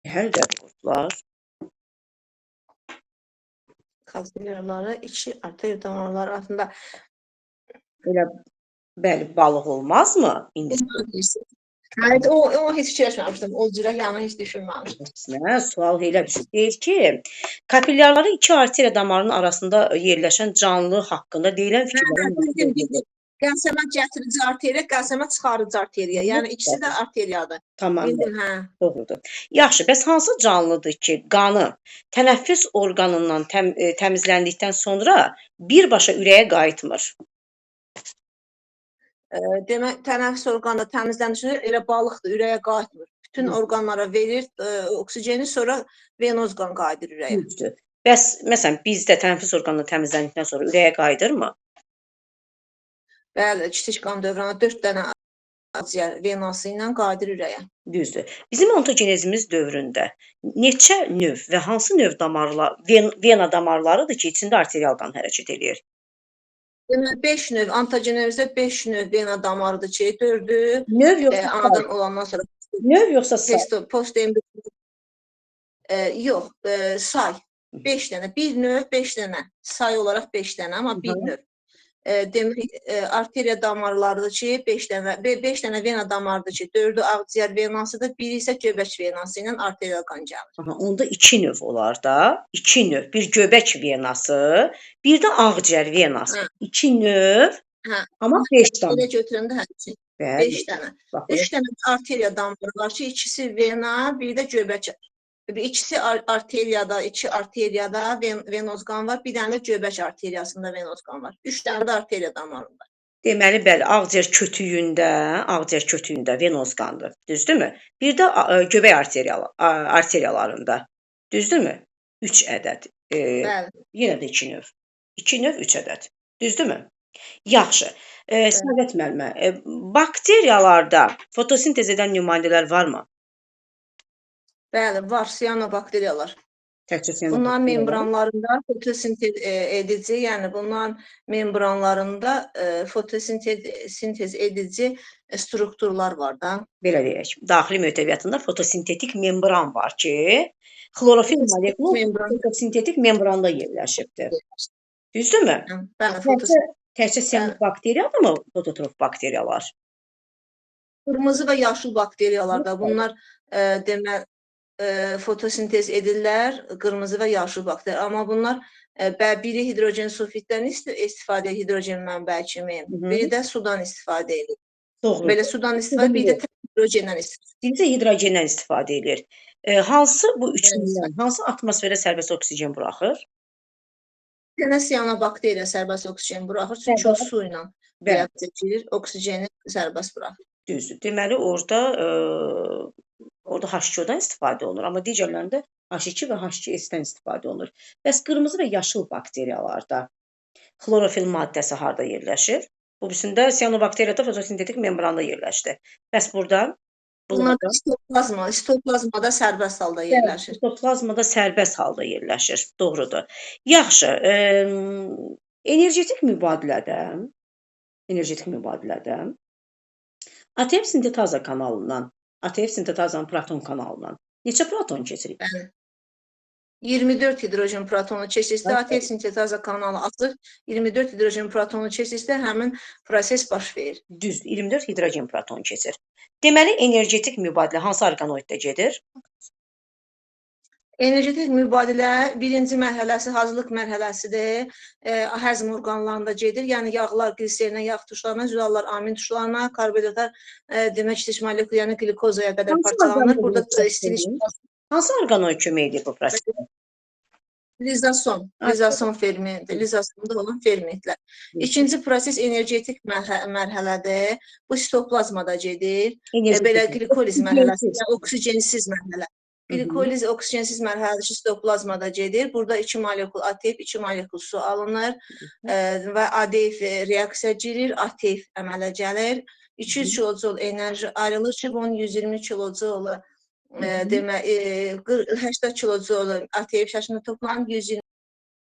Hər dəfə qurtlar. Kapilyaları, içi arteriya damarları altında. Elə bəli, balıq olmazmı? İndi Evet, o hiç fikirləşməmişdim. O cürə yanı heç düşünməmişdim. Nə sual elə düşür. Deyir ki, kapilyaları iki arteriya damarının arasında yerləşən canlı haqqında deyilən fikirlərin Bildim. Qəlsəmət gətirici arteriya, qəlsəmət çıxarıcı arteriya. Yəni ikisi də arteriyadır. Tamam. Bildim, hə. Doğrudur. Yaxşı, bəs hansı canlıdır ki, qanı tənəffüs orqanından təmizləndikdən sonra birbaşa ürəyə qayıtmır? Demək, tənəffüs orqanı təmizləndikdən sonra elə balıqdır, ürəyə qayıtmır. Bütün orqanlara verir oksijeni, sonra venoz qan qayıdır ürəyə. Düzdür. Bəs məsələn bizdə tənəffüs orqanı təmizləndikdən sonra ürəyə qayıdırmı? Bəli, kiçik qan dövranı 4 dənə akciğer venası ilə qayıdır ürəyə. Düzdür. Bizim ontogenezimiz dövründə neçə növ və hansı növ damarlar, vena damarlarıdır ki, içində arterial qan hərəkət eləyir? Demək 5 növ, ontogenezdə 5 növ vena damarıdır ki, 4-ü Növ yoxsa anadan olandan sonra. Növ yoxsa say? Post-embryonik. Yox, say. 5 dənə, bir növ 5 dənə. Say olaraq 5 dənə, amma bir növ. Demək, arteriya damarlarıdır ki, 5 dənə vena damarıdır ki, 4-ü akciğer venasıdır, biri isə göbək venası ilə arterial qan gəlir. Onda 2 növ olar da. 2 növ. Bir göbək venası, bir də akciğer venası. 2 növ, amma 5 dənə. Elə götürəndə həmçinin 5 dənə. 3 dənə arteriya damarı var ki, ikisi vena, biri də göbək. İkisi arteriyada, iki arteriyada venoz qan var, bir dənə də göbək arteriyasında venoz qan var. 3 dənə də arteriya damarında. Deməli, bəli, akciğer kötüyündə venoz qandır. Düzdürmü? Bir də göbək arteriyalarında. Düzdürmü? 3 ədəd. Bəli. Yenə də 2 növ. 2 növ 3 ədəd. Düzdürmü? Yaxşı. Səadət müəllimə, bakteriyalarda fotosintez edən nümunələr varmı? Bəli, var, siyanobakteriyalar. Bunların membranlarında fotosintez edici, yəni bunların membranlarında fotosintez edici strukturlar var da. Belə deyək, daxili mühitəviyyatında fotosintetik membran var ki, xlorofil molekulu fotosintetik membranda yerləşibdir. Düzdürmü? Bəli, təkcə siyanobakteriyadır mı fototrof bakteriyalar? Qırmızı və yaşıl bakteriyalar da bunlar demək fotosintez edirlər, qırmızı və yaşıl bakteriyalar. Amma bunlar biri hidrogen sulfiddən istifadə edir, hidrogen mənbəyi kimi, biri də sudan istifadə edir. Doğru. Belə sudan istifadə, biri də hidrogendən istifadə edir. Biri də hidrogendən istifadə edir. Hansı bu üçündən, hansı atmosferə sərbəst oksigen buraxır? Yenə siyanobakteriya sərbəst oksigen buraxır, çünki o su ilə reaksiya edir, oksigeni sərbəst buraxır. Düzdür. Deməli, orada H2O-dan istifadə olunur, amma digərlərində H2 və H2S-dən istifadə olunur. Bəs qırmızı və yaşıl bakteriyalarda xlorofil maddəsi harda yerləşir? Bu birisində siyanobakteriyada fotosintetik membranda yerləşdi. Bəs burada? Bunlarda sitoplazmada sərbəst halda yerləşir. Sitoplazmada sərbəst halda yerləşir. Doğrudur. Yaxşı. Energetik mübadilədə ATF sintetaza kanalından, ATF sintetazanın proton kanalından neçə proton keçirik? 24 hidrojen protonu keçirsə, ATF sintetaza kanalı açıq, 24 hidrojen protonu keçirsə, həmin proses baş verir. Düz, 24 hidrojen proton keçir. Deməli, energetik mübadilə hansı orqanoiddə gedir? Energetik mübadilə birinci mərhələsi hazırlıq mərhələsidir. Həzm orqanlarında gedir. Yəni yağlar qliserinə, yağ tuşlarına, zülallar amin tuşlarına, karbohidratlar demək ki, molekul, yəni qlikozaya qədər parçalanır. Burada hansı orqanoid kömək edir bu prosesdə? Lizasyon fermenti, lizasyonda olan fermentlər. İkinci proses energetik mərhələdir. Bu sitoplazmada gedir. Belə glikoliz mərhələsi, yəni oksigensiz mərhələ. Glikoliz oksigensiz mərhələdə sitoplazmada gedir. Burada 2 molekul ATF, 2 molekul su alınır və ADF reaksiya girir, ATF əmələ gəlir. 200 kilojul enerji ayrılır ki, bunun 120 kilojulu demək 80 kilojul ATF şəklində toplanıb 120